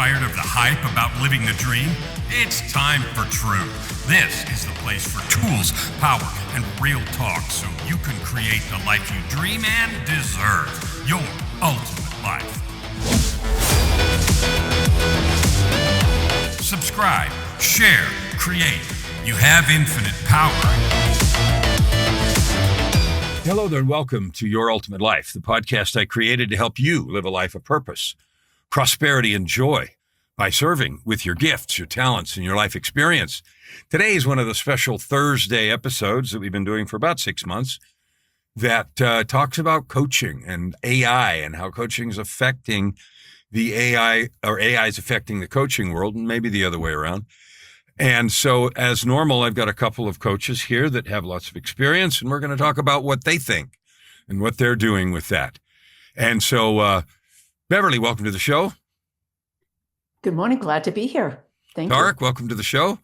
Tired of the hype about living the dream? It's time for truth. This is the place for tools, power, and real talk so you can create the life you dream and deserve. Your ultimate life. Subscribe, share, create. You have infinite power. Hello there and welcome to Your Ultimate Life, the podcast I created to help you live a life of purpose, prosperity, and joy by serving with your gifts, your talents, and your life experience. Today is one of the special Thursday episodes that we've been doing for about 6 months that talks about coaching and AI and how coaching is affecting the AI, or AI is affecting the coaching world, and maybe the other way around. And so, as normal, I've got a couple of coaches here that have lots of experience, and we're going to talk about what they think and what they're doing with that. And so, Beverly, welcome to the show. Good morning. Glad to be here. Thank you. Tarek, welcome to the show.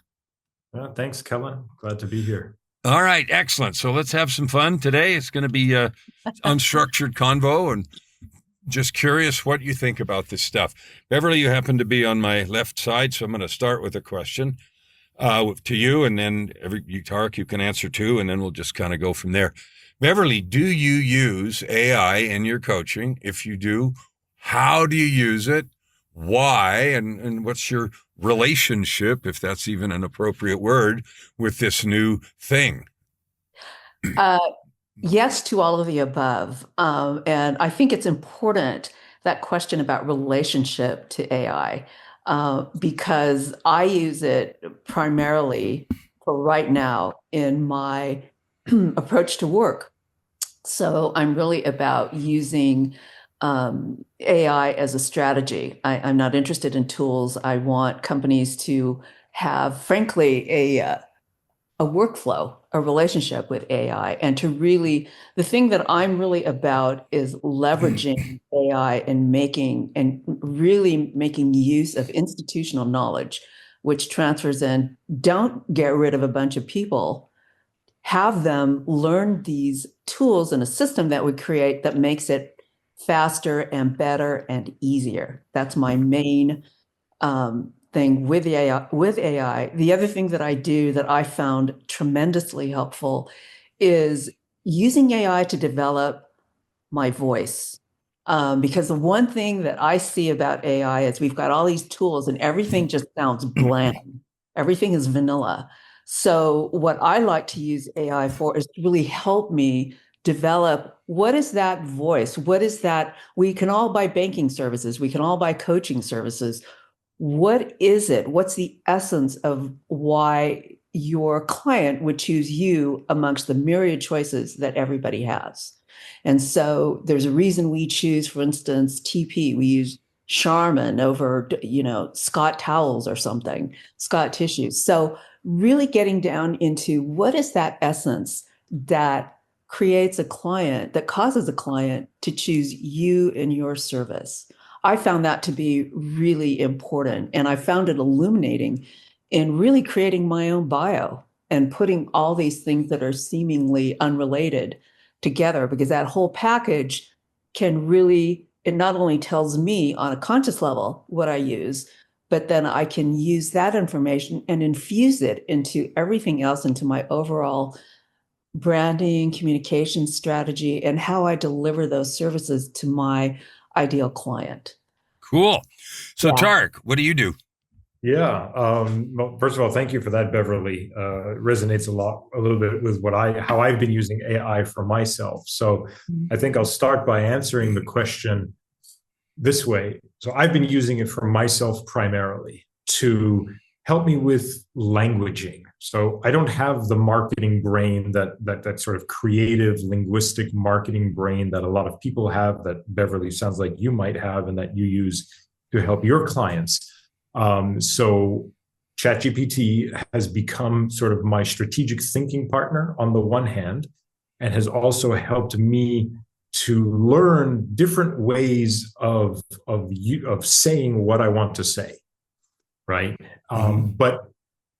Thanks, Kellan. Glad to be here. All right, excellent. So let's have some fun today. It's going to be unstructured convo, and just curious what you think about this stuff. Beverly, you happen to be on my left side, so I'm going to start with a question to you, and then Tarek, you can answer too, and then we'll just kind of go from there. Beverly, do you use AI in your coaching? If you do, how do you use it? Why? And what's your relationship, if that's even an appropriate word, with this new thing? Yes to all of the above. And I think it's important, that question about relationship to AI, because I use it primarily for right now in my approach to work. So I'm really about using AI as a strategy. I'm not interested in tools. I want companies to have, frankly, a workflow, a relationship with AI, and to really, the thing that I'm really about is leveraging AI and really making use of institutional knowledge, which transfers in. Don't get rid of a bunch of people. Have them learn these tools in a system that we create that makes it faster and better and easier. That's my main thing with AI. The other thing that I do that I found tremendously helpful is using AI to develop my voice. Because the one thing that I see about AI is we've got all these tools and everything just sounds bland. Everything is vanilla. So what I like to use AI for is to really help me develop, what is that voice? What is that? We can all buy banking services. We can all buy coaching services. What is it? What's the essence of why your client would choose you amongst the myriad choices that everybody has? And so there's a reason we choose, for instance, TP. We use Charmin over, Scott towels or something, Scott tissues. So really getting down into what is that essence that creates a client, that causes a client to choose you and your service. I found that to be really important. And I found it illuminating in really creating my own bio and putting all these things that are seemingly unrelated together, because that whole package can really, it not only tells me on a conscious level what I use, but then I can use that information and infuse it into everything else, into my overall branding, communication strategy, and how I deliver those services to my ideal client. Cool. So, Tarek, what do you do? Yeah. Well, first of all, thank you for that, Beverly. It resonates a little bit with how I've been using AI for myself. So I think I'll start by answering the question this way. So I've been using it for myself primarily to help me with languaging. So I don't have the marketing brain, that sort of creative linguistic marketing brain that a lot of people have, that Beverly sounds like you might have and that you use to help your clients. So ChatGPT has become sort of my strategic thinking partner on the one hand, and has also helped me to learn different ways of saying what I want to say. Right. But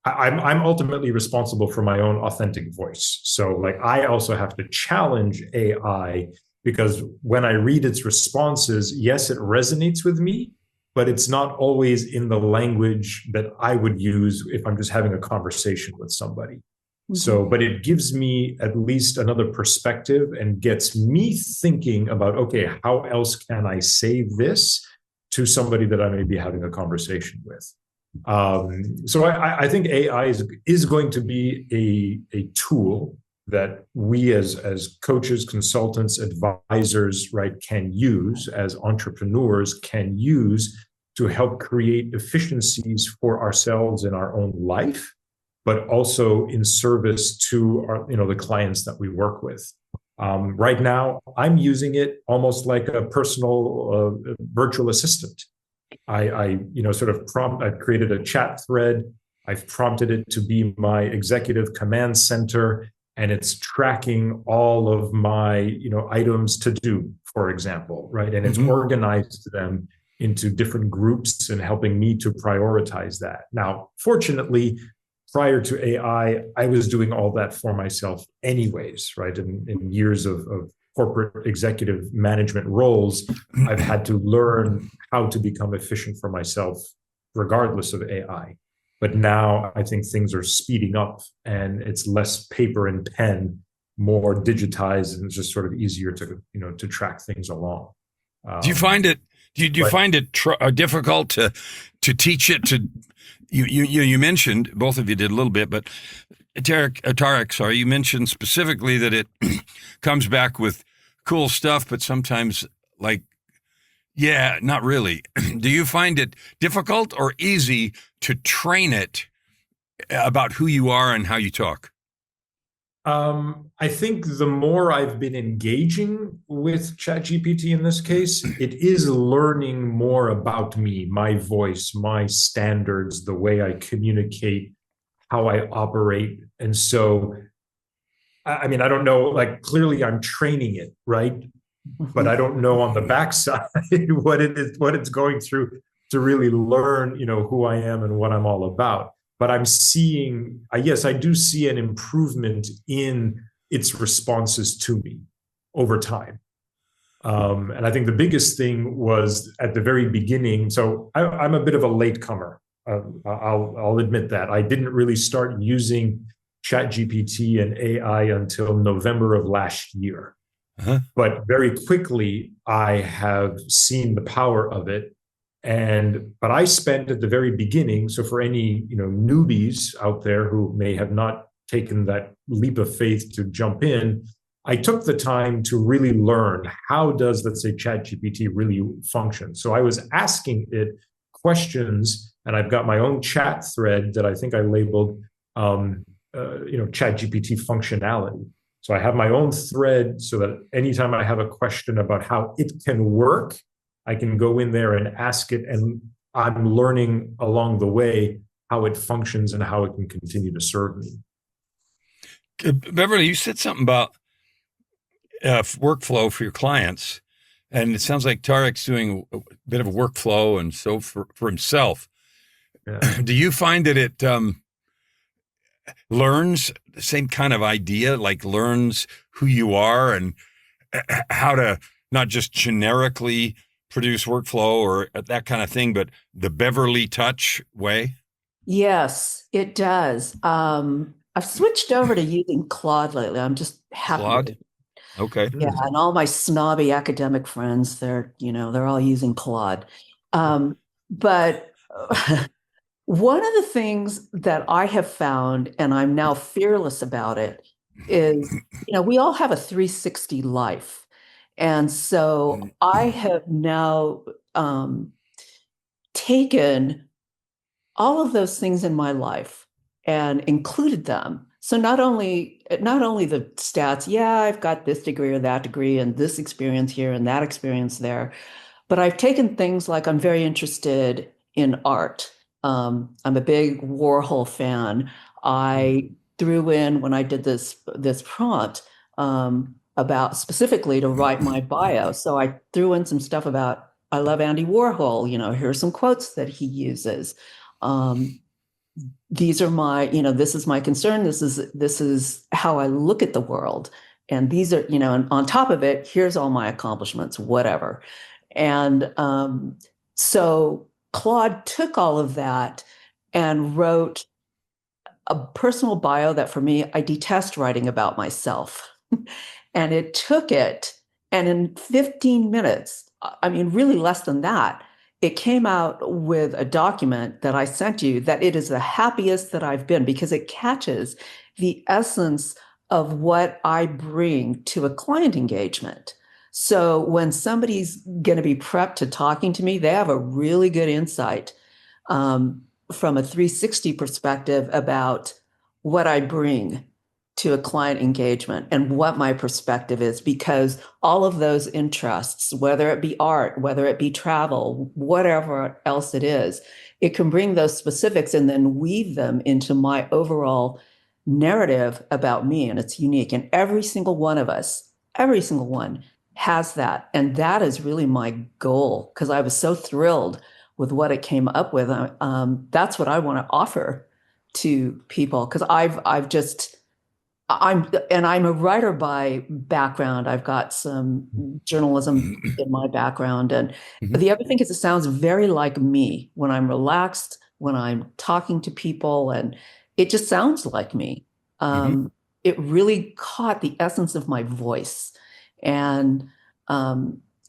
I'm ultimately responsible for my own authentic voice. So like, I also have to challenge AI, because when I read its responses, yes, it resonates with me, but it's not always in the language that I would use if I'm just having a conversation with somebody. So, but it gives me at least another perspective and gets me thinking about, okay, how else can I say this to somebody that I may be having a conversation with? So I think AI is going to be a tool that we as coaches, consultants, advisors, right, can use, as entrepreneurs can use to help create efficiencies for ourselves in our own life, but also in service to our, the clients that we work with. Right now, I'm using it almost like a personal virtual assistant. I sort of I've created a chat thread. I've prompted it to be my executive command center, and it's tracking all of my, items to do, for example, right? And it's organized them into different groups and helping me to prioritize that. Now, fortunately, prior to AI, I was doing all that for myself anyways, right? In years of corporate executive management roles, I've had to learn how to become efficient for myself, regardless of AI. But now I think things are speeding up and it's less paper and pen, more digitized, and it's just sort of easier to track things along. Do you find it? Do you find it difficult to teach it to? You mentioned, both of you did a little bit, but Tarek, you mentioned specifically that it comes back with cool stuff, but sometimes not really. Do you find it difficult or easy to train it about who you are and how you talk? I think the more I've been engaging with ChatGPT in this case, it is learning more about me, my voice, my standards, the way I communicate, how I operate. And so, I don't know, clearly I'm training it, right? But I don't know on the backside what it's going through to really learn, who I am and what I'm all about. But I'm seeing, yes, I do see an improvement in its responses to me over time. And I think the biggest thing was at the very beginning. So I'm a bit of a latecomer. I'll admit that. I didn't really start using ChatGPT and AI until November of last year. Uh-huh. But very quickly, I have seen the power of it. But I spent at the very beginning, so for any newbies out there who may have not taken that leap of faith to jump in, I took the time to really learn how does, let's say, ChatGPT really function. So I was asking it questions, and I've got my own chat thread that I think I labeled, ChatGPT functionality. So I have my own thread so that anytime I have a question about how it can work, I can go in there and ask it, and I'm learning along the way how it functions and how it can continue to serve me. Beverly, you said something about workflow for your clients, and it sounds like Tarek's doing a bit of a workflow and so for himself. Yeah. Do you find that it learns the same kind of idea, learns who you are and how to not just generically produce workflow or that kind of thing, but the Beverly touch way? Yes, it does. I've switched over to using Claude lately. I'm just happy. Claude? Okay. Yeah, and all my snobby academic friends, they're all using Claude. But one of the things that I have found, and I'm now fearless about it, is, we all have a 360 life. And so I have now taken all of those things in my life and included them. So not only the stats, I've got this degree or that degree and this experience here and that experience there, but I've taken things like I'm very interested in art. I'm a big Warhol fan. I threw in, when I did this prompt, about specifically to write my bio. So I threw in some stuff about, I love Andy Warhol, here's some quotes that he uses. These are my, this is my concern. This is how I look at the world. And these are, and on top of it, here's all my accomplishments, whatever. And So Claude took all of that and wrote a personal bio that for me, I detest writing about myself. And it took it, and in 15 minutes, I mean, really less than that, it came out with a document that I sent you that it is the happiest that I've been because it catches the essence of what I bring to a client engagement. So when somebody's going to be prepped to talking to me, they have a really good insight from a 360 perspective about what I bring to a client engagement and what my perspective is, because all of those interests, whether it be art, whether it be travel, whatever else it is, it can bring those specifics and then weave them into my overall narrative about me. And it's unique. And every single one of us, every single one has that. And that is really my goal, because I was so thrilled with what it came up with. That's what I want to offer to people, because I'm a writer by background. I've got some journalism in my background. And the other thing is, it sounds very like me when I'm relaxed, when I'm talking to people, and it just sounds like me. It really caught the essence of my voice, and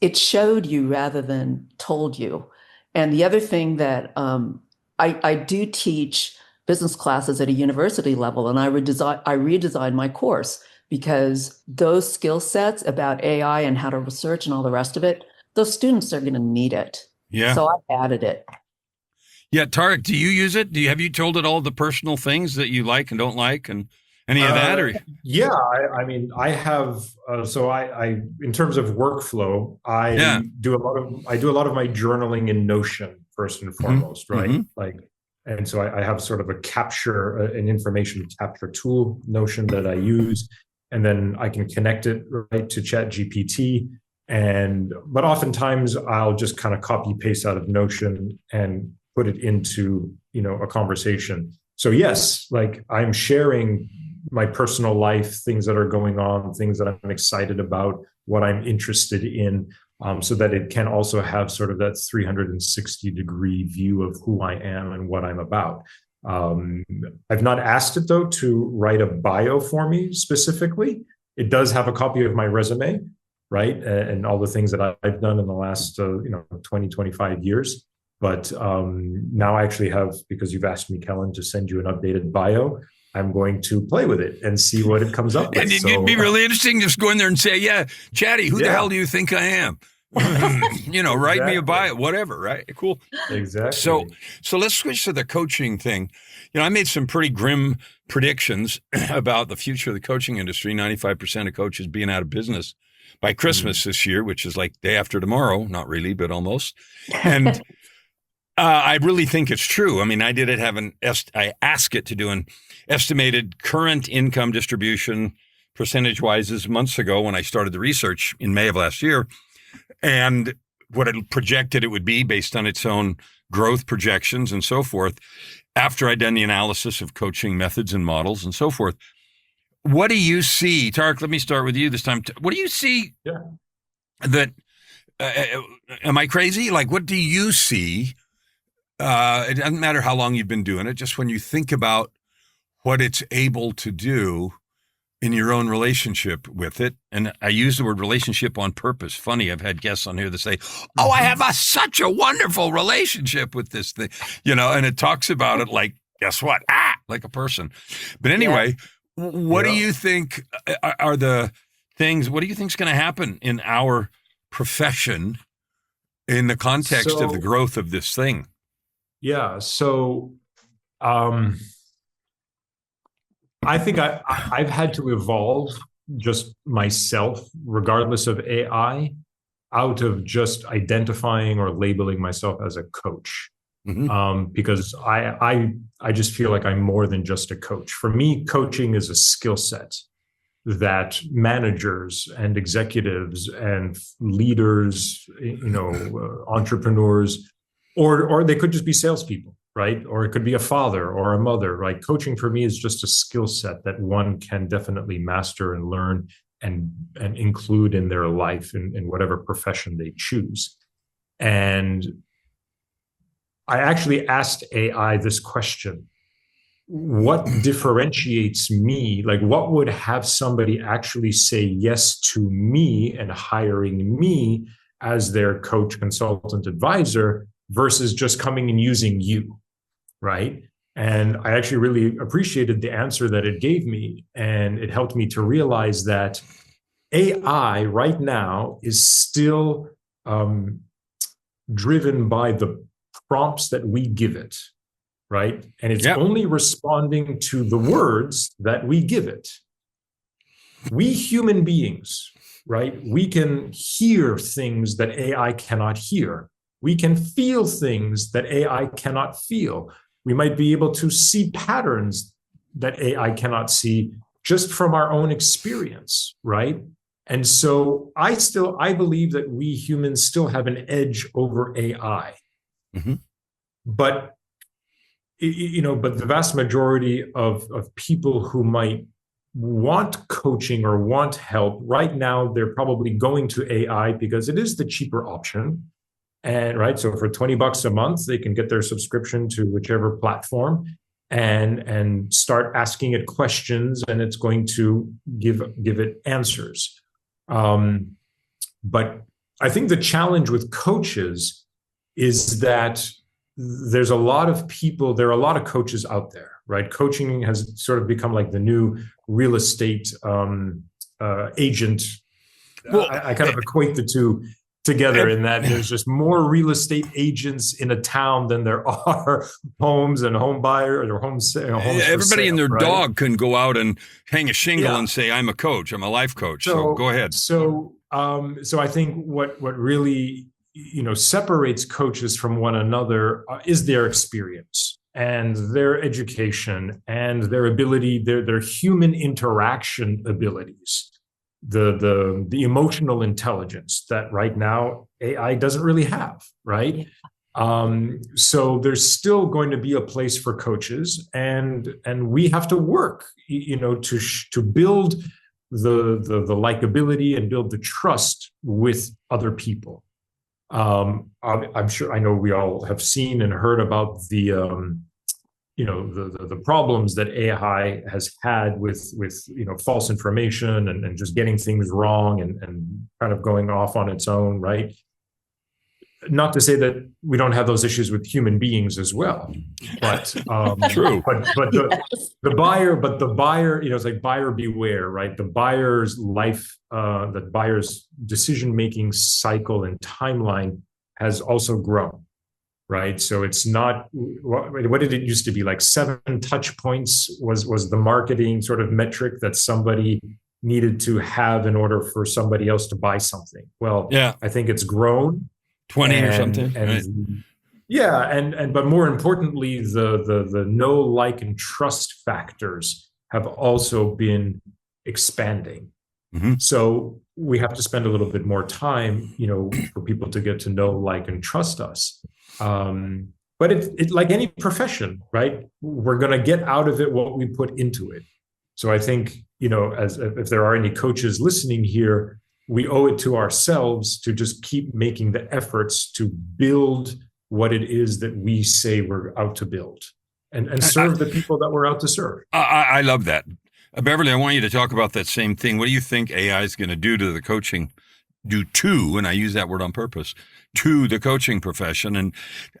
it showed you rather than told you. And the other thing that I do teach business classes at a university level, and I redesigned my course because those skill sets about AI and how to research and all the rest of it, those students are going to need it. Yeah. So I added it. Yeah, Tarek, do you use it? Have you told it all the personal things that you like and don't like, and any of that? Or yeah, I mean, I have. So I, in terms of workflow, I do a lot of my journaling in Notion first and foremost, right? And so I have sort of an information capture tool, Notion, that I use, and then I can connect it right to ChatGPT. But oftentimes I'll just kind of copy paste out of Notion and put it into, a conversation. So yes, like I'm sharing my personal life, things that are going on, things that I'm excited about, what I'm interested in, so that it can also have sort of that 360-degree view of who I am and what I'm about. I've not asked it, though, to write a bio for me specifically. It does have a copy of my resume, right? And all the things that I've done in the last, 20, 25 years. But now I actually have, because you've asked me, Kellan, to send you an updated bio, I'm going to play with it and see what it comes up with. And it'd be really interesting just go in there and say, yeah, Chatty, who the hell do you think I am? Write me a bio, whatever, right? Cool. Exactly. So let's switch to the coaching thing. I made some pretty grim predictions about the future of the coaching industry. 95% of coaches being out of business by Christmas this year, which is like day after tomorrow. Not really, but almost. And I really think it's true. I mean, I asked it to do an estimated current income distribution percentage-wise months ago when I started the research in May of last year, and what it projected it would be based on its own growth projections and so forth, after I'd done the analysis of coaching methods and models and so forth. What do you see? Tarek, let me start with you this time. What do you see that, am I crazy? Like, what do you see? It doesn't matter how long you've been doing it, just when you think about what it's able to do in your own relationship with it. And I use the word relationship on purpose. Funny, I've had guests on here that say, oh, I have such a wonderful relationship with this thing, and it talks about it like, guess what? Like a person. But anyway, what do you think are the things, what do you think is going to happen in our profession in the context of the growth of this thing? Yeah. So, I think I've had to evolve just myself, regardless of AI, out of just identifying or labeling myself as a coach. Because I just feel like I'm more than just a coach. For me, coaching is a skill set that managers and executives and leaders, entrepreneurs, or they could just be salespeople, right? Or it could be a father or a mother, right? Coaching for me is just a skill set that one can definitely master and learn and include in their life in whatever profession they choose. And I actually asked AI this question. What differentiates me? Like, what would have somebody actually say yes to me and hiring me as their coach, consultant, advisor versus just coming and using you, right? And I actually really appreciated the answer that it gave me. And it helped me to realize that AI right now is still driven by the prompts that we give it, right? And it's only responding to the words that we give it. We human beings, right? We can hear things that AI cannot hear. We can feel things that AI cannot feel. We might be able to see patterns that AI cannot see just from our own experience, right? And so I believe that we humans still have an edge over AI. Mm-hmm. But but the vast majority of people who might want coaching or want help right now, they're probably going to AI because it is the cheaper option. And right, so for $20 a month, they can get their subscription to whichever platform and start asking it questions, and it's going to give it answers. But I think the challenge with coaches is that there are a lot of coaches out there, right? Coaching has sort of become like the new real estate agent. Well, I kind of equate the two together in that there's just more real estate agents in a town than there are homes and home buyers or homes. Everybody and their dog can go out and hang a shingle and say, "I'm a coach. I'm a life coach." So go ahead. So I think what really separates coaches from one another is their experience and their education and their ability, their human interaction abilities, the emotional intelligence that right now AI doesn't really have, right? So there's still going to be a place for coaches, and we have to work, to build the likability and build the trust with other people. I'm sure, I know we all have seen and heard about the problems that AI has had with false information and just getting things wrong and kind of going off on its own, right? Not to say that we don't have those issues with human beings as well, but true. But the buyer, it's like buyer beware, right? The buyer's life, the buyer's decision-making cycle and timeline has also grown, right? So it's not, what did it used to be? Like 7 touch points was the marketing sort of metric that somebody needed to have in order for somebody else to buy something. Well, I think it's grown. 20 or something. Right. But more importantly, the know, like, and trust factors have also been expanding. Mm-hmm. So we have to spend a little bit more time, for people to get to know, like, and trust us. But it like any profession, right? We're going to get out of it what we put into it. So I think, as if there are any coaches listening here, we owe it to ourselves to just keep making the efforts to build what it is that we say we're out to build and serve the people that we're out to serve. I love that. Beverly, I want you to talk about that same thing. What do you think AI is going to do to the coaching, and I use that word on purpose, to the coaching profession? And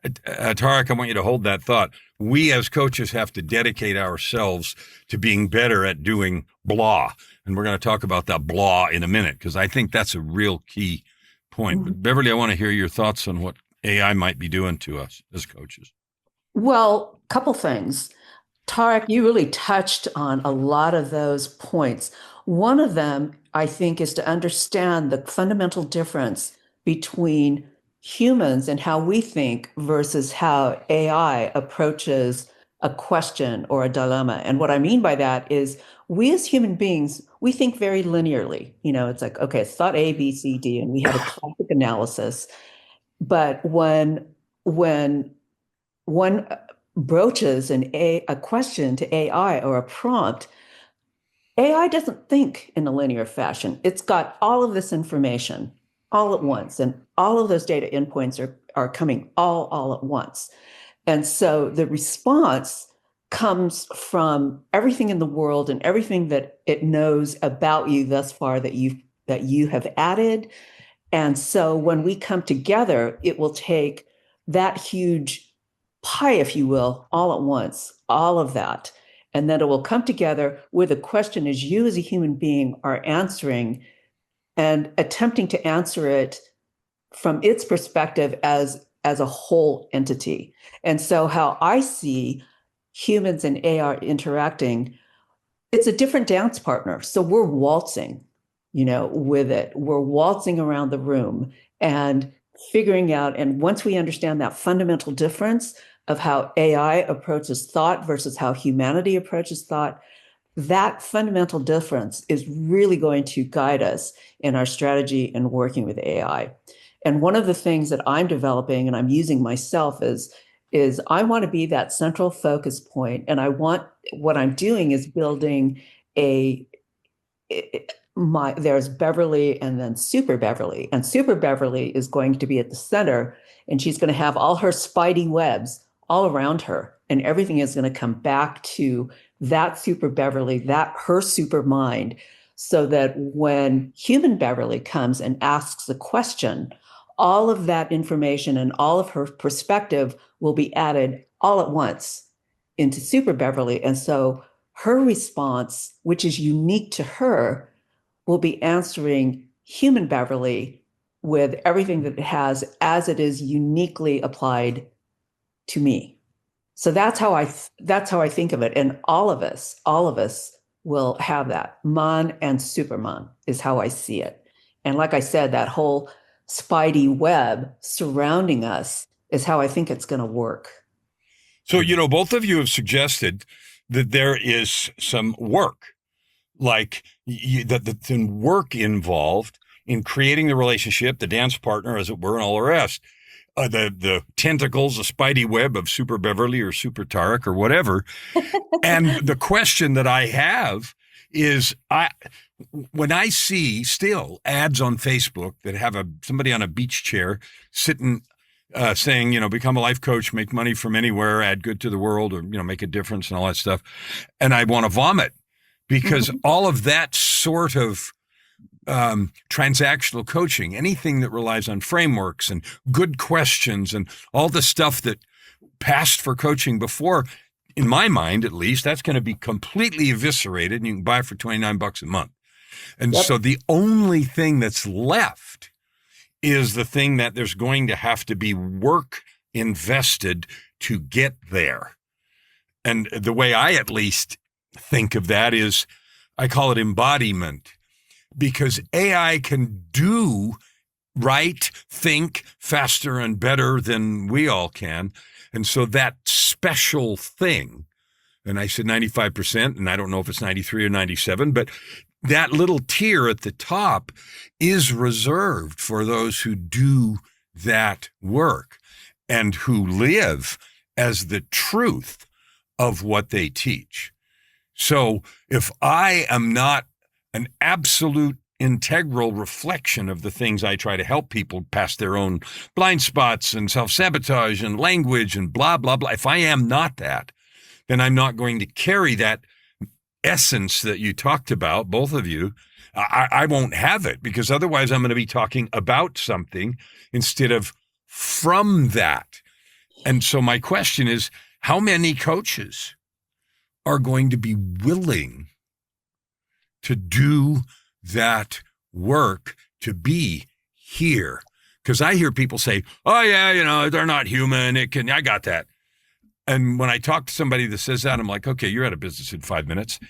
Tarek, I want you to hold that thought. We as coaches have to dedicate ourselves to being better at doing blah. And we're going to talk about that blah in a minute, because I think that's a real key point. But Beverly, I want to hear your thoughts on what AI might be doing to us as coaches. Well, a couple things. Tarek, you really touched on a lot of those points. One of them, I think, is to understand the fundamental difference between humans and how we think versus how AI approaches a question or a dilemma. And what I mean by that is we as human beings, we think very linearly. It's like, okay, it's thought A, B, C, D, and we have a classic analysis. But when one broaches a question to AI or a prompt, AI doesn't think in a linear fashion. It's got all of this information, all at once. And all of those data endpoints are coming all at once. And so the response comes from everything in the world and everything that it knows about you thus far that you have added. And so when we come together, it will take that huge pie, if you will, all at once, all of that. And then it will come together where the question is you as a human being are answering and attempting to answer it from its perspective as a whole entity. And so how I see humans and AI interacting, it's a different dance partner. So we're waltzing, with it. We're waltzing around the room and figuring out. And once we understand that fundamental difference of how AI approaches thought versus how humanity approaches thought, that fundamental difference is really going to guide us in our strategy in working with AI. And one of the things that I'm developing and I'm using myself is I want to be that central focus point. And what I'm doing is building there's Beverly and then Super Beverly. And Super Beverly is going to be at the center, and she's going to have all her spidey webs all around her. And everything is going to come back to that Super Beverly, her super mind, so that when human Beverly comes and asks a question, all of that information and all of her perspective will be added all at once into Super Beverly. And so her response, which is unique to her, will be answering human Beverly with everything that it has as it is uniquely applied to me. So that's how I think of it. And all of us will have that. Man and Superman is how I see it. And like I said, that whole spidey web surrounding us is how I think it's going to work. So, both of you have suggested that there is some work, like the work involved in creating the relationship, the dance partner, as it were, and all the rest. The tentacles, the spidey web of Super Beverly or Super Tarek or whatever. And the question that I have is, when I see still ads on Facebook that have somebody on a beach chair sitting, saying, become a life coach, make money from anywhere, add good to the world, or, make a difference and all that stuff. And I want to vomit because all of that sort of transactional coaching, anything that relies on frameworks and good questions and all the stuff that passed for coaching before, in my mind, at least, that's going to be completely eviscerated and you can buy it for $29 a month. And so the only thing that's left is the thing that there's going to have to be work invested to get there. And the way I at least think of that is I call it embodiment. Because AI can think faster and better than we all can. And so that special thing, and I said 95%, and I don't know if it's 93 or 97, but that little tier at the top is reserved for those who do that work and who live as the truth of what they teach. So if I am not an absolute integral reflection of the things I try to help people past their own blind spots and self-sabotage and language and blah, blah, blah. If I am not that, then I'm not going to carry that essence that you talked about, both of you. I won't have it because otherwise I'm going to be talking about something instead of from that. And so my question is, how many coaches are going to be willing to do that work, to be here? Because I hear people say, oh yeah, they're not human. I got that. And when I talk to somebody that says that, I'm like, okay, you're out of business in 5 minutes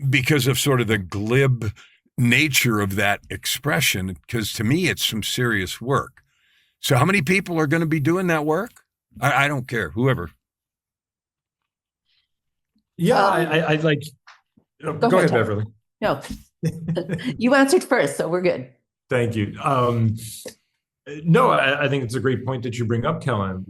because of sort of the glib nature of that expression. Because to me, it's some serious work. So how many people are going to be doing that work? I don't care, whoever. Yeah, I like, go ahead, Beverly. No, you answered first, so we're good. Thank you. No, I think it's a great point that you bring up, Kellan.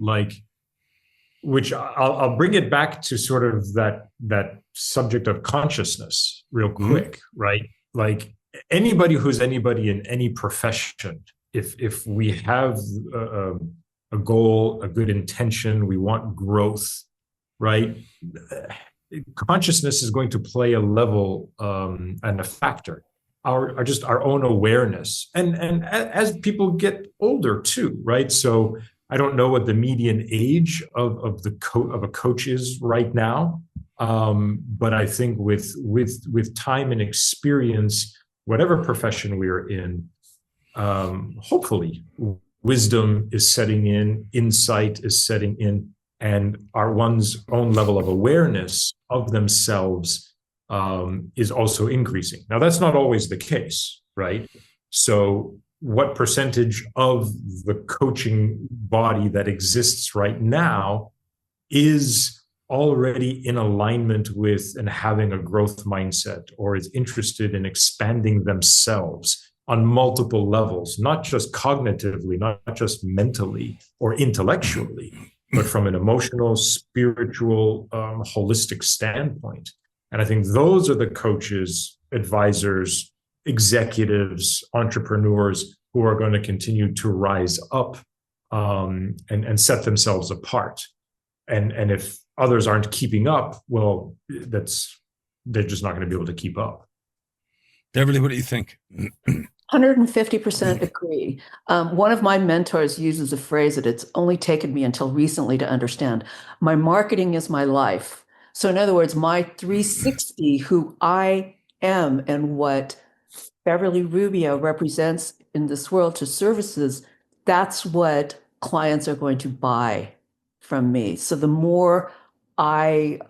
Which I'll bring it back to sort of that subject of consciousness real quick, right? Like anybody who's anybody in any profession if we have a goal, a good intention, we want growth, right? Consciousness is going to play a level and a factor. Our own awareness, and as people get older too, right? So I don't know what the median age of a coach is right now, but I think with time and experience, whatever profession we are in, hopefully wisdom is setting in, insight is setting in, and one's own level of awareness of themselves is also increasing. Now, that's not always the case, right? So what percentage of the coaching body that exists right now is already in alignment with and having a growth mindset, or is interested in expanding themselves on multiple levels, not just cognitively, not just mentally or intellectually, but from an emotional, spiritual, holistic standpoint. And I think those are the coaches, advisors, executives, entrepreneurs who are going to continue to rise up and set themselves apart. And if others aren't keeping up, well, they're just not going to be able to keep up. Beverly, what do you think? 150% agree. One of my mentors uses a phrase that it's only taken me until recently to understand. My marketing is my life. So in other words, my 360, who I am and what Beverly Rubio represents in this world to services, that's what clients are going to buy from me. So the more and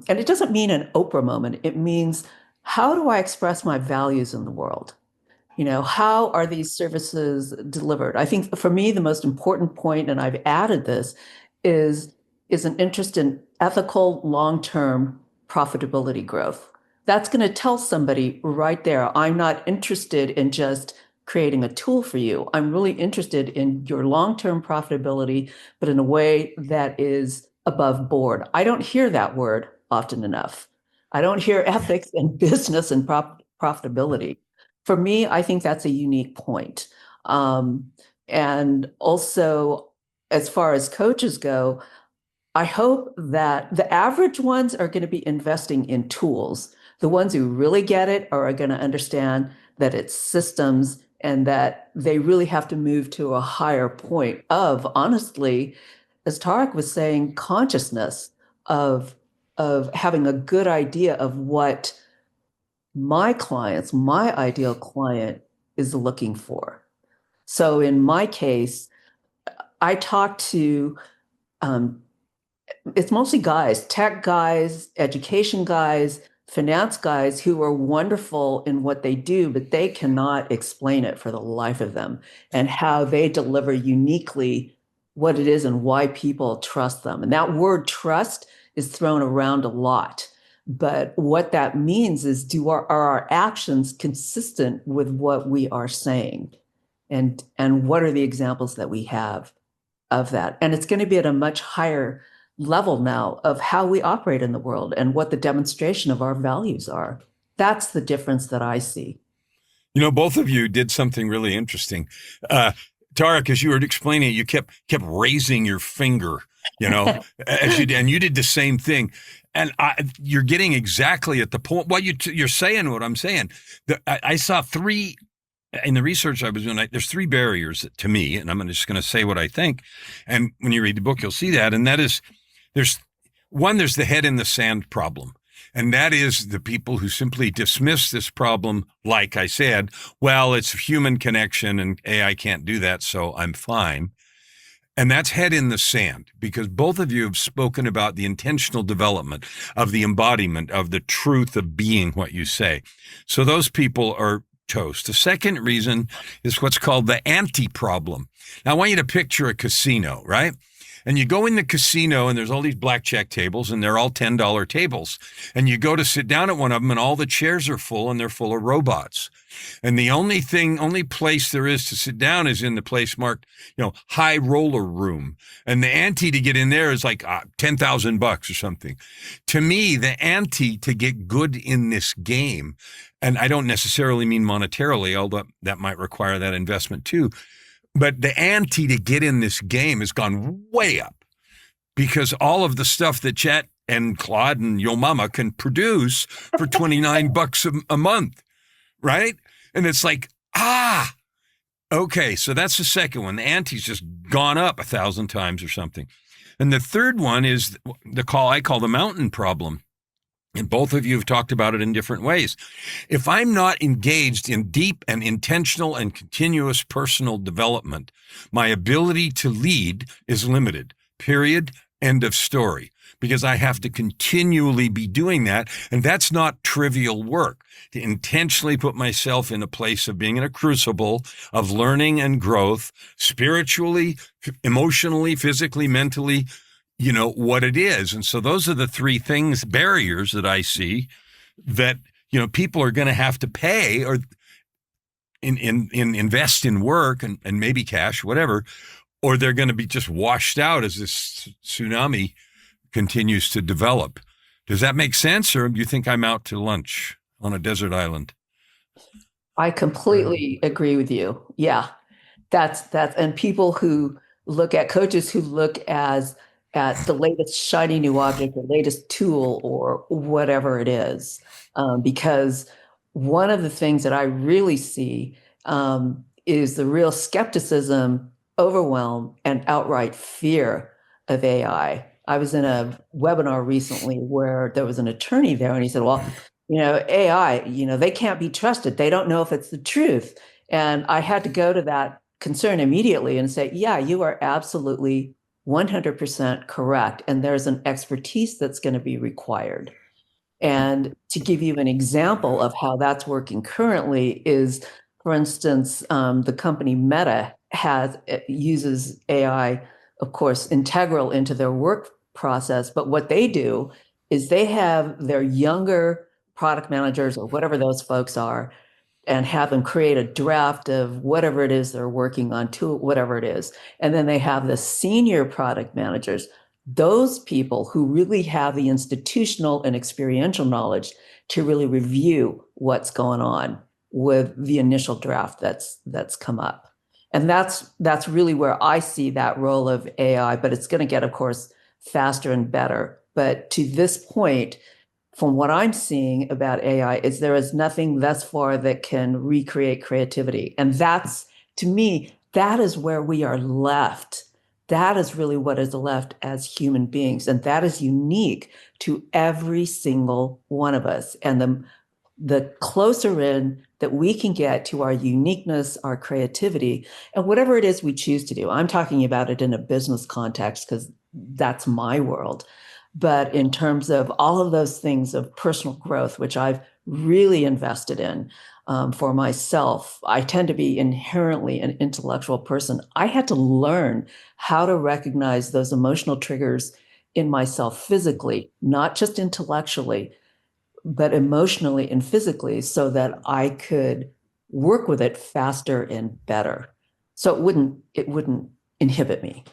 it doesn't mean an Oprah moment, it means, how do I express my values in the world? How are these services delivered? I think for me, the most important point, and I've added this, is an interest in ethical, long-term profitability growth. That's going to tell somebody right there, I'm not interested in just creating a tool for you. I'm really interested in your long-term profitability, but in a way that is above board. I don't hear that word often enough. I don't hear ethics and business and profitability. For me, I think that's a unique point. And also, as far as coaches go, I hope that the average ones are going to be investing in tools. The ones who really get it are going to understand that it's systems and that they really have to move to a higher point of, honestly, as Tarek was saying, consciousness of having a good idea of what my ideal client is looking for. So in my case, I talk to, it's mostly guys, tech guys, education guys, finance guys who are wonderful in what they do, but they cannot explain it for the life of them, and how they deliver uniquely what it is and why people trust them. And that word trust is thrown around a lot. But what that means is, are our actions consistent with what we are saying? And what are the examples that we have of that? And it's going to be at a much higher level now of how we operate in the world and what the demonstration of our values are. That's the difference that I see. Both of you did something really interesting. Tarek, as you were explaining it, you kept raising your finger, and you did the same thing. And you're getting exactly at the point. What you're saying, what I'm saying. I saw three in the research I was doing. There's three barriers to me, and I'm just going to say what I think. And when you read the book, you'll see that. And that is, there's the head in the sand problem. And that is the people who simply dismiss this problem. Like I said, well, it's human connection and AI can't do that, so I'm fine. And that's head in the sand, because both of you have spoken about the intentional development of the embodiment of the truth of being what you say. So those people are toast. The second reason is what's called the anti-problem. Now, I want you to picture a casino, right? And you go in the casino and there's all these blackjack tables and they're all $10 tables. And you go to sit down at one of them and all the chairs are full and they're full of robots. And the only place there is to sit down is in the place marked, high roller room. And the ante to get in there is like $10,000 or something. To me, the ante to get good in this game, and I don't necessarily mean monetarily, although that might require that investment too, But the ante to get in this game has gone way up because all of the stuff that Chat and Claude and Yo Mama can produce for $29 a month, right? And it's like, okay, so that's the second one. The ante's just gone up 1,000 times or something. And the third one is I call the mountain problem. And both of you have talked about it in different ways. If I'm not engaged in deep and intentional and continuous personal development, my ability to lead is limited. Period. End of story. Because I have to continually be doing that. And that's not trivial work. To intentionally put myself in a place of being in a crucible of learning and growth, spiritually, emotionally, physically, mentally, what it is. And so those are the three barriers that I see that, people are going to have to pay or invest in work and maybe cash, whatever, or they're going to be just washed out as this tsunami continues to develop. Does that make sense? Or do you think I'm out to lunch on a desert island? I completely agree with you. Yeah, that's, and people who look at coaches who look at the latest shiny new object, the latest tool, or whatever it is. Because one of the things that I really see is the real skepticism, overwhelm, and outright fear of AI. I was in a webinar recently where there was an attorney there, and he said, well, AI, they can't be trusted. They don't know if it's the truth. And I had to go to that concern immediately and say, yeah, you are absolutely 100% correct. And there's an expertise that's going to be required. And to give you an example of how that's working currently is, for instance, the company Meta uses AI, of course, integral into their work process. But what they do is they have their younger product managers or whatever those folks are, and have them create a draft of whatever it is they're working on, to whatever it is. And then they have the senior product managers, those people who really have the institutional and experiential knowledge to really review what's going on with the initial draft that's come up. And that's really where I see that role of AI, but it's going to get, of course, faster and better. But to this point, from what I'm seeing about AI, is there is nothing thus far that can recreate creativity. And that's, to me, that is where we are left. That is really what is left as human beings. And that is unique to every single one of us. And the closer in that we can get to our uniqueness, our creativity, and whatever it is we choose to do. I'm talking about it in a business context because that's my world. But in terms of all of those things of personal growth, which I've really invested in for myself, I tend to be inherently an intellectual person. I had to learn how to recognize those emotional triggers in myself physically, not just intellectually, but emotionally and physically, so that I could work with it faster and better. So it wouldn't inhibit me.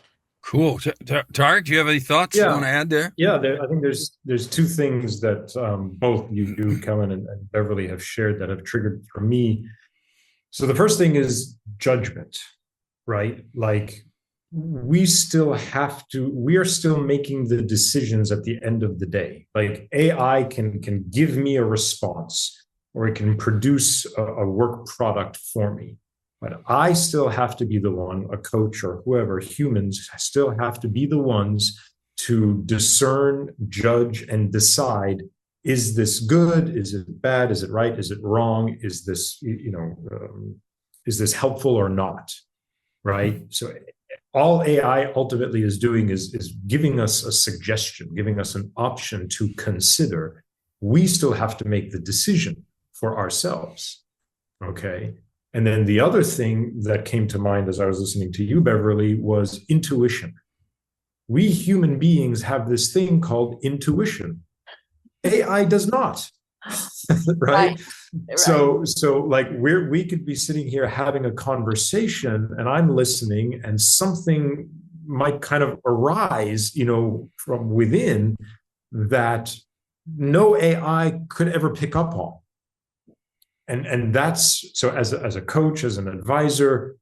Cool. Tarek, do you have any thoughts you want to add there? Yeah, I think there's two things that both you, Kellan, and Beverly have shared that have triggered for me. So the first thing is judgment, right? Like we are still making the decisions at the end of the day. Like AI can give me a response, or it can produce a work product for me. But I still have to be the one, a coach or whoever, humans still have to be the ones to discern, judge, and decide, is this good? Is it bad? Is it right? Is it wrong? Is this, is this helpful or not? Right? So all AI ultimately is doing is giving us a suggestion, giving us an option to consider. We still have to make the decision for ourselves. Okay. And then the other thing that came to mind as I was listening to you, Beverly, was intuition. We human beings have this thing called intuition. AI does not, right? So like we could be sitting here having a conversation, and I'm listening, and something might kind of arise, from within that no AI could ever pick up on. And that's so as a coach, as an advisor,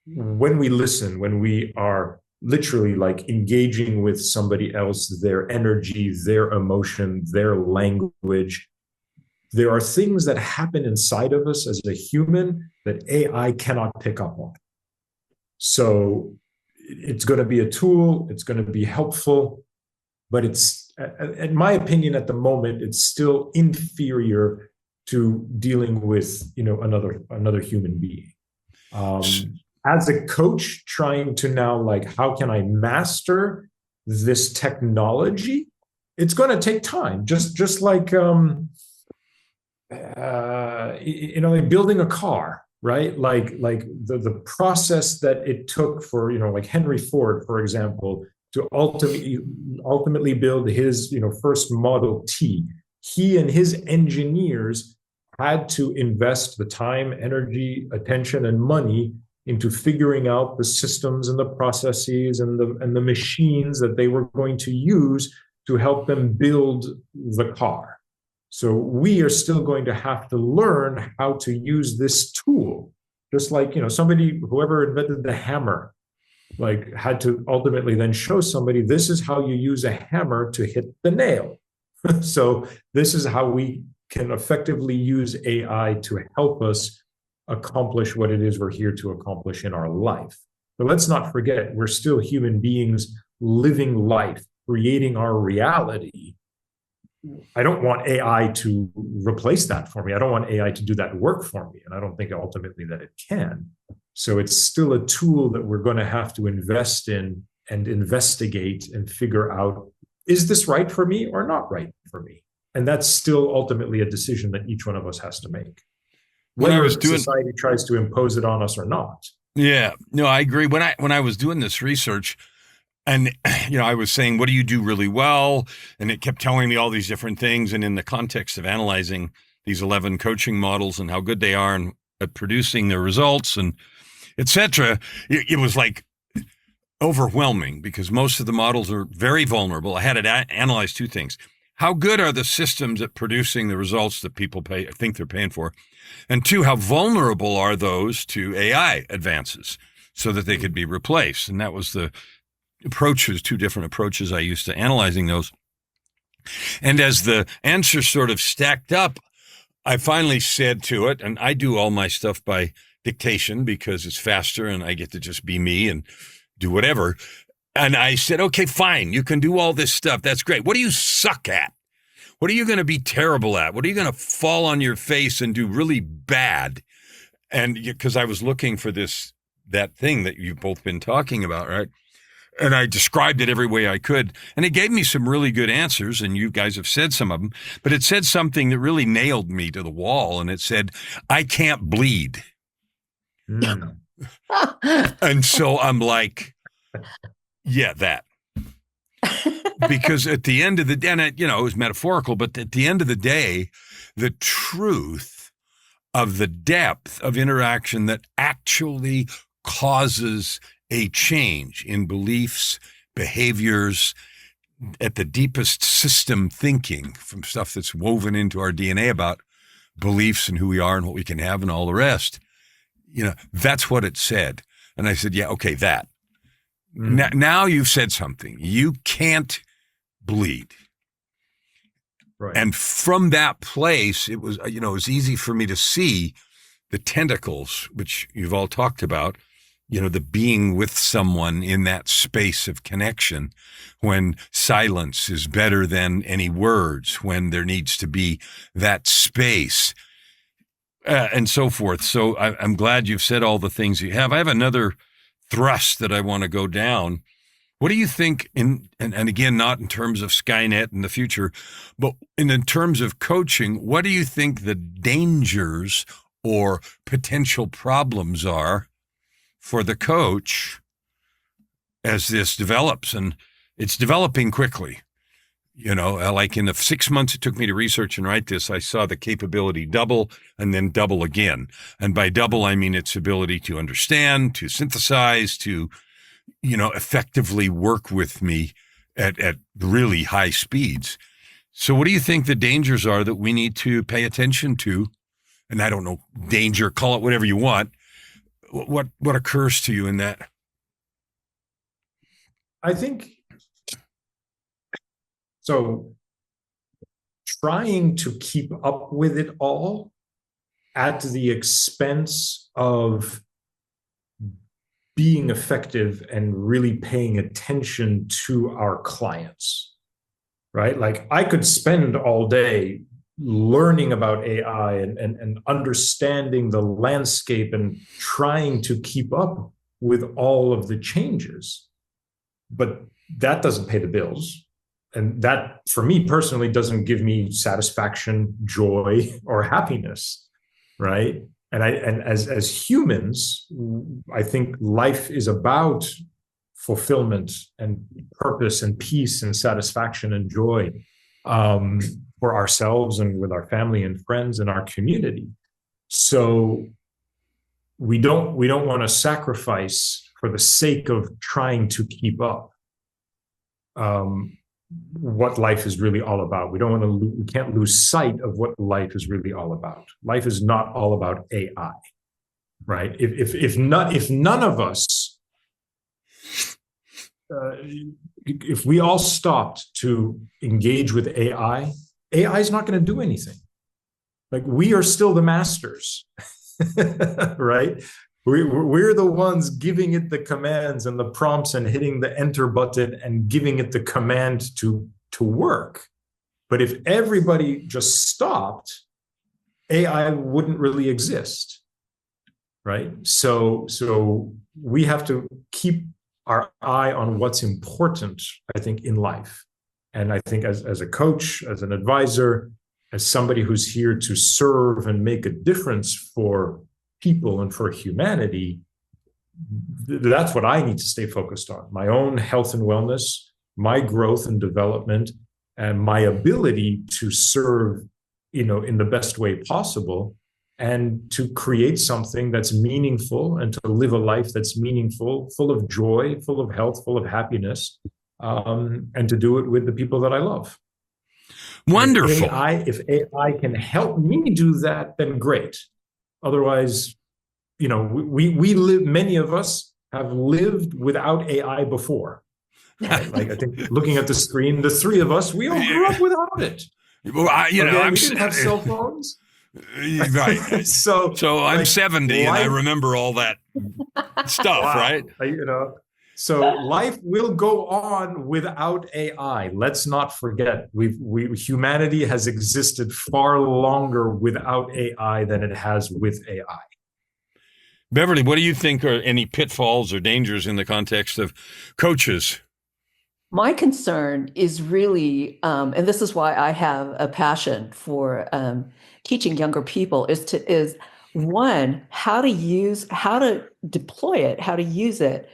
when we listen, when we are literally like engaging with somebody else, their energy, their emotion, their language, there are things that happen inside of us as a human that AI cannot pick up on. So it's going to be a tool, it's going to be helpful, but it's, in my opinion, at the moment, it's still inferior to dealing with, another human being. As a coach, trying to now, like, how can I master this technology? It's going to take time, just like like building a car, right? Like the process that it took for, like Henry Ford, for example, to ultimately build his, first Model T. He and his engineers had to invest the time, energy, attention, and money into figuring out the systems and the processes and the machines that they were going to use to help them build the car. So we are still going to have to learn how to use this tool, just like, whoever invented the hammer, like, had to ultimately then show somebody, this is how you use a hammer to hit the nail. So this is how we can effectively use AI to help us accomplish what it is we're here to accomplish in our life. But let's not forget, we're still human beings living life, creating our reality. I don't want AI to replace that for me. I don't want AI to do that work for me. And I don't think ultimately that it can. So it's still a tool that we're going to have to invest in and investigate and figure out, is this right for me or not right for me? And that's still ultimately a decision that each one of us has to make, whether society tries to impose it on us or not. Yeah, no, I agree. When I was doing this research, and, I was saying, what do you do really well? And it kept telling me all these different things. And in the context of analyzing these 11 coaching models and how good they are at producing their results and et cetera, it was like overwhelming because most of the models are very vulnerable. I had to analyze two things. How good are the systems at producing the results that people think they're paying for? And two, how vulnerable are those to AI advances so that they could be replaced? And that was the two different approaches I used to analyzing those. And as the answers sort of stacked up, I finally said to it, and I do all my stuff by dictation because it's faster and I get to just be me and do whatever. And I said, okay, fine, you can do all this stuff. That's great. What do you suck at? What are you going to be terrible at? What are you going to fall on your face and do really bad? And because I was looking for that thing that you've both been talking about, right? And I described it every way I could. And it gave me some really good answers, and you guys have said some of them. But it said something that really nailed me to the wall, and it said, I can't bleed. Mm. And so I'm like, yeah, that. Because at the end of the day, and it was metaphorical, but at the end of the day, the truth of the depth of interaction that actually causes a change in beliefs, behaviors, at the deepest system thinking from stuff that's woven into our DNA about beliefs and who we are and what we can have and all the rest. That's what it said. And I said, yeah, okay, that. Now you've said something. You can't bleed. Right. And from that place, it was, it was easy for me to see the tentacles, which you've all talked about, the being with someone in that space of connection when silence is better than any words, when there needs to be that space and so forth. So I'm glad you've said all the things you have. I have another thrust that I want to go down. What do you think and again, not in terms of Skynet in the future, but in terms of coaching, what do you think the dangers or potential problems are for the coach as this develops? And it's developing quickly. Like in the 6 months it took me to research and write this, I saw the capability double and then double again. And by double, I mean its ability to understand, to synthesize, to, effectively work with me at really high speeds. So what do you think the dangers are that we need to pay attention to? And I don't know, danger, call it whatever you want. What occurs to you in that? I think so. Trying to keep up with it all at the expense of being effective and really paying attention to our clients, right? Like I could spend all day learning about AI and understanding the landscape and trying to keep up with all of the changes, but that doesn't pay the bills. And that, for me personally, doesn't give me satisfaction, joy, or happiness, right? And as humans, I think life is about fulfillment and purpose and peace and satisfaction and joy for ourselves and with our family and friends and our community. So we don't want to sacrifice for the sake of trying to keep up. What life is really all about. We can't lose sight of what life is really all about. Life is not all about AI, right? If none of us, if we all stopped to engage with AI is not going to do anything. Like we are still the masters, right? We're the ones giving it the commands and the prompts and hitting the enter button and giving it the command to work. But if everybody just stopped, AI wouldn't really exist, right? So we have to keep our eye on what's important, I think, in life. And I think as a coach, as an advisor, as somebody who's here to serve and make a difference for people and for humanity, that's what I need to stay focused on. My own health and wellness, my growth and development, and my ability to serve, in the best way possible, and to create something that's meaningful and to live a life that's meaningful, full of joy, full of health, full of happiness, and to do it with the people that I love. Wonderful. If AI can help me do that, then great. Otherwise, we live. Many of us have lived without AI before. Right? Like I think, looking at the screen, the three of us, we all grew up without it. Well, we didn't have cell phones. Right. So I'm 70 and I remember all that stuff, wow. Right? So life will go on without AI. Let's not forget, humanity has existed far longer without AI than it has with AI. Beverly, what do you think are any pitfalls or dangers in the context of coaches? My concern is really, and this is why I have a passion for teaching younger people, is one, how to deploy it, how to use it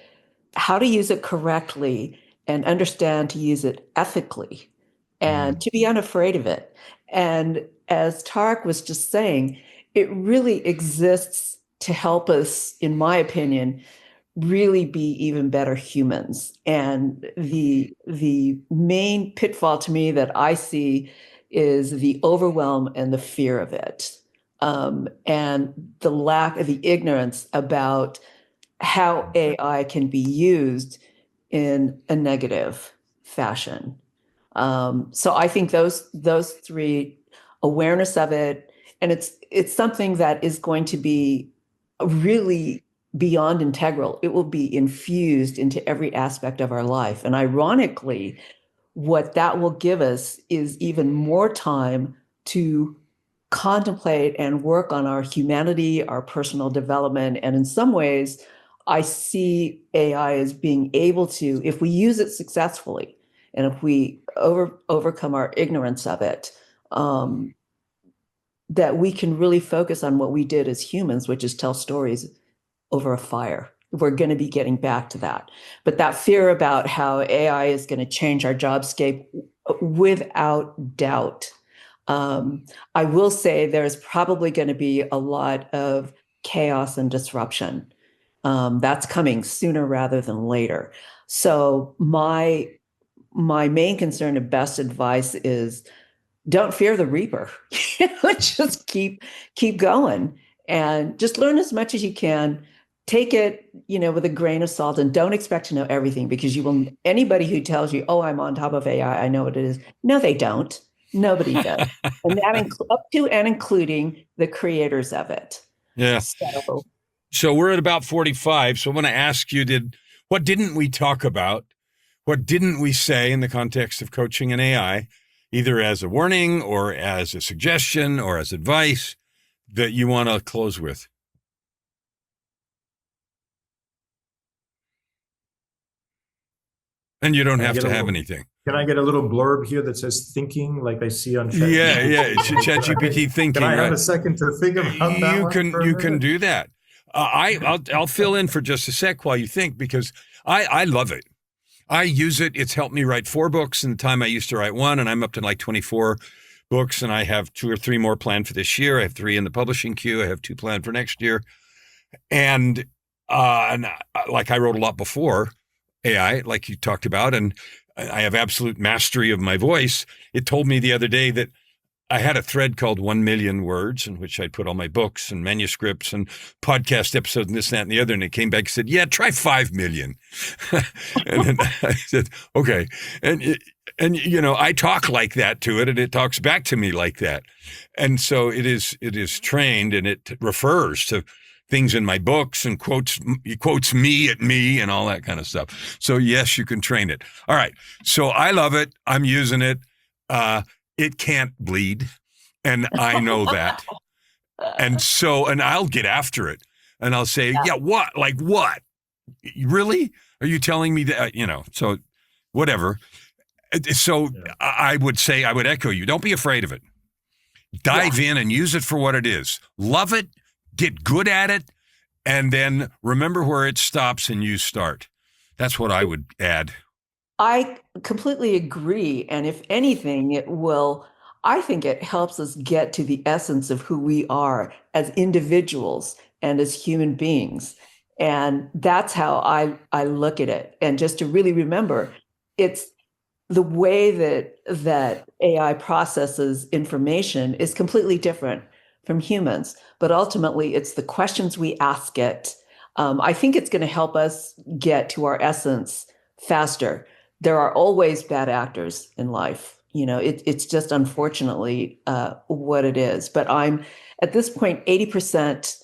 correctly, and understand to use it ethically, and to be unafraid of it. And as Tarek was just saying, it really exists to help us, in my opinion, really be even better humans. And the main pitfall to me that I see is the overwhelm and the fear of it, and the lack of the ignorance about how AI can be used in a negative fashion. So I think those three, awareness of it, and it's something that is going to be really beyond integral. It will be infused into every aspect of our life. And ironically, what that will give us is even more time to contemplate and work on our humanity, our personal development. And in some ways, I see AI as being able to, if we use it successfully, and if we overcome our ignorance of it, that we can really focus on what we did as humans, which is tell stories over a fire. We're going to be getting back to that. But that fear about how AI is going to change our jobscape, without doubt. I will say there's probably going to be a lot of chaos and disruption. That's coming sooner rather than later. So my main concern and best advice is, don't fear the reaper. Just keep going and just learn as much as you can. take it, with a grain of salt, and don't expect to know everything, because anybody who tells you, oh, I'm on top of AI, I know what it is. No, they don't. Nobody does. And that up to and including the creators of it. Yeah. So we're at about 45. So I want to ask you, what didn't we talk about? What didn't we say in the context of coaching and AI, either as a warning or as a suggestion or as advice, that you want to close with? And you don't have to have anything. Can I get a little blurb here that says thinking, like I see on ChatGPT? Yeah. ChatGPT thinking. Can I have a second to think about that? You can do that. I'll fill in for just a sec while you think, because I love it. I use it. It's helped me write 4 books in the time I used to write 1, and I'm up to like 24 books, and I have 2 or 3 more planned for this year. I have 3 in the publishing queue. I have 2 planned for next year. And like I wrote a lot before AI, like you talked about, and I have absolute mastery of my voice. It told me the other day that I had a thread called 1 million words, in which I'd put all my books and manuscripts and podcast episodes and this, that, and the other. And it came back and said, yeah, try 5 million. And then I said, okay. And I talk like that to it, and it talks back to me like that. And so it is trained, and it refers to things in my books and quotes me at me and all that kind of stuff. So yes, you can train it. All right. So I love it. I'm using it. It can't bleed. And I know that. And I'll get after it, and I'll say, yeah, what? Like what? Really? Are you telling me that, so whatever. So I would echo you. Don't be afraid of it. Dive in and use it for what it is. Love it. Get good at it, and then remember where it stops and you start. That's what I would add. I completely agree. And if anything, I think it helps us get to the essence of who we are as individuals and as human beings. And that's how I look at it. And just to really remember, it's the way that AI processes information is completely different from humans, but ultimately it's the questions we ask it. I think it's going to help us get to our essence faster. There are always bad actors in life. It's just unfortunately what it is. But I'm at this point 80%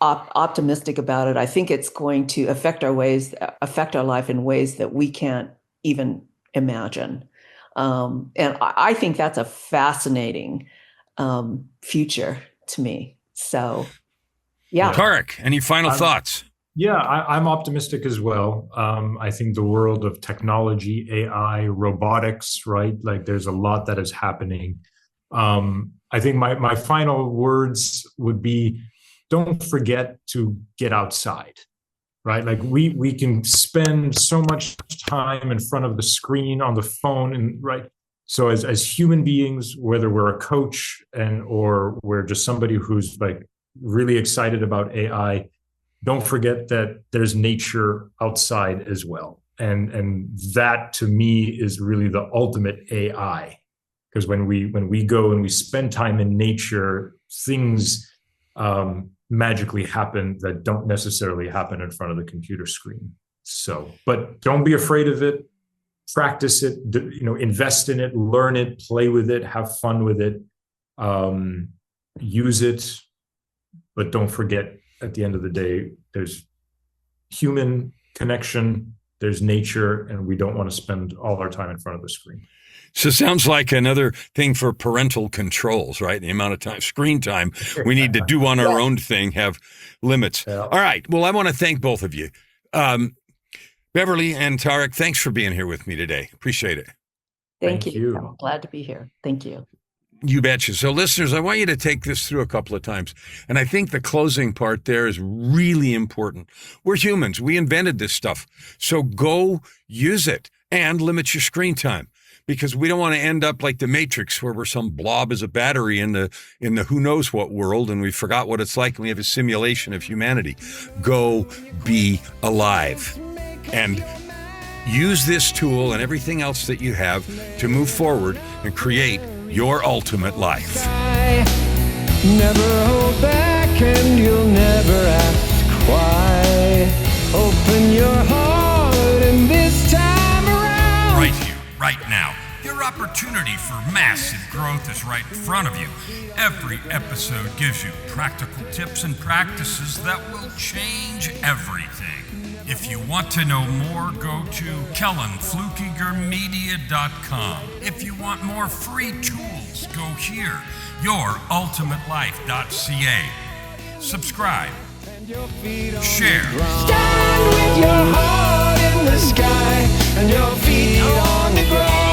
optimistic about it. I think it's going to affect our life in ways that we can't even imagine. And I think that's a fascinating future to me. So, yeah. Tarek, any final thoughts? Yeah, I'm optimistic as well. I think the world of technology, AI, robotics, right? Like there's a lot that is happening. I think my final words would be, don't forget to get outside, right? Like we can spend so much time in front of the screen on the phone, and right. So as human beings, whether we're a coach or we're just somebody who's like really excited about AI, don't forget that there's nature outside as well. And that to me is really the ultimate AI. Because when we go and we spend time in nature, things magically happen that don't necessarily happen in front of the computer screen. So, but don't be afraid of it. Practice it, invest in it, learn it, play with it, have fun with it, use it. But don't forget, at the end of the day, there's human connection, there's nature, and we don't want to spend all our time in front of the screen. So it sounds like another thing for parental controls, right? The amount of time, screen time we need to do on our own thing have limits. Yeah. All right. Well, I want to thank both of you. Beverly and Tarek, thanks for being here with me today. Appreciate it. Thank you. I'm glad to be here. Thank you. You betcha. So listeners, I want you to take this through a couple of times. And I think the closing part there is really important. We're humans. We invented this stuff. So go use it and limit your screen time, because we don't want to end up like the Matrix, where we're some blob as a battery in the who knows what world, and we forgot what it's like, and we have a simulation of humanity. Go be alive. And use this tool and everything else that you have to move forward and create your ultimate life. Never hold back, and you'll never ask why. Open your heart and this time around. Right here, right now. Your opportunity for massive growth is right in front of you. Every episode gives you practical tips and practices that will change everything. If you want to know more, go to kellanflukigermedia.com. If you want more free tools, go here, yourultimatelife.ca. Subscribe. Share. Stand with your heart in the sky and your feet on the ground.